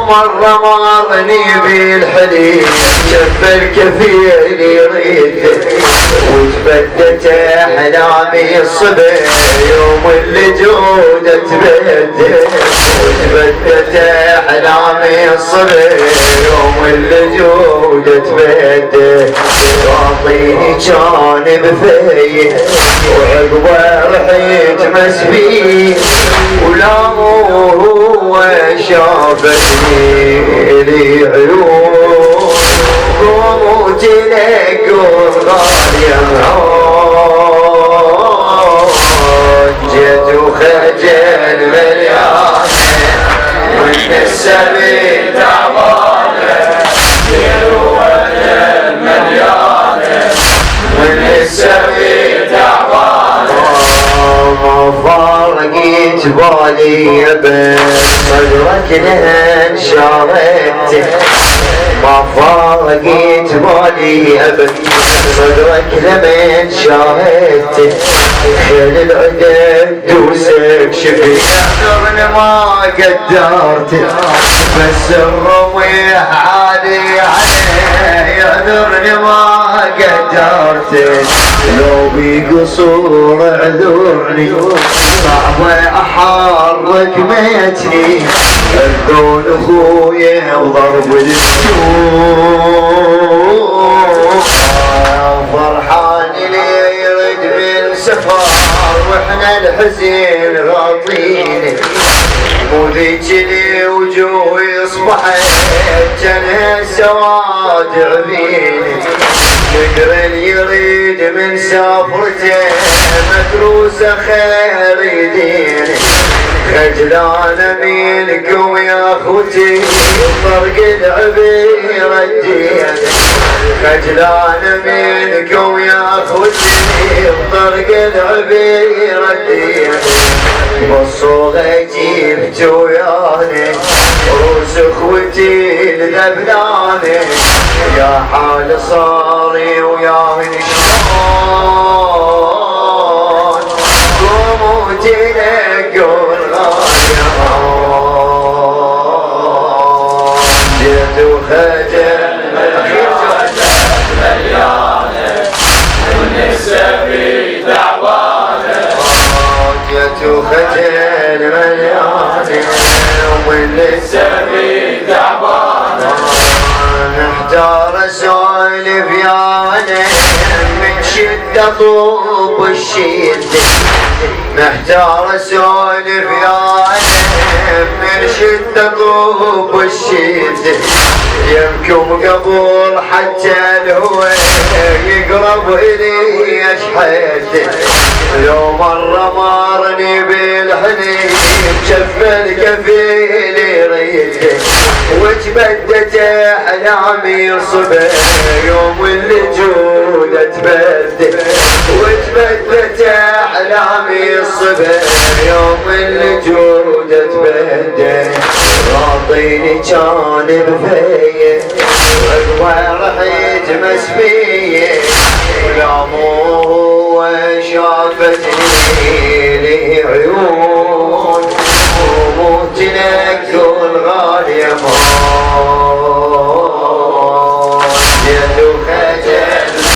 مرة مارني بالحليب شف الكفيل يريد وتبدت احلامي الصبح يوم اللي جودت بيدي وتبدت احلامي الصبح يوم اللي جودت بيدي واعطيني كان بفيه وعقبه رحيت مسبي ولا هو شافتني لي عيون قوموا تلقوا الغالية جيت وخجل مليان من السبيل تعبانة جيت وخجل مليان من السبيل تعبانة ما فرقت بالي بس صدرك لين شاركت ما فرقت بالي ابد صدرك لمن شاهدت خيل العدل دوسك شفي اعذرني ما قدرت بس الرمي عالي عليه يعذرني ما قدرت لو بقصور اعذرني صعب احرك ميتني الدون اخويا وضرب السوق فرحان اللي يرد من سفر واحنا الحزين غاطين مو ذيك اللي وجوهي صبحت جنها سواد عبيني فكر يريد من سافرته مدروسه خير يديني خجلان منكم يا اخوتي فرق العبير الدين خجلان منكم يا اخوتي فرق العبير الدين بالصوغة جبت وياني روس اخوتي الذبلاني يا حال صاري وياهن شلون قوموا تلقوا جيت وخجل مليانة من السبيل تعبانة جيت وخجل مليانة ومن السبيل تعبانة نحتار اسولف يانا من شدة طوب الشدة محتار اسولف يانا من شدة طوب الشدة يمكن قبول حتى الهوى يقرب الي اشحد لو مرة مارني بالحنين شف الكفيل يريد وتبدت احلامي الصبح يوم اللي جودت بد وتبدت احلامي الصبح يوم اللي جودت بد راضيني كان بفيه وعقبه رحيت مسبيه ولا مو شافتني لي عيون وموت لك الغالية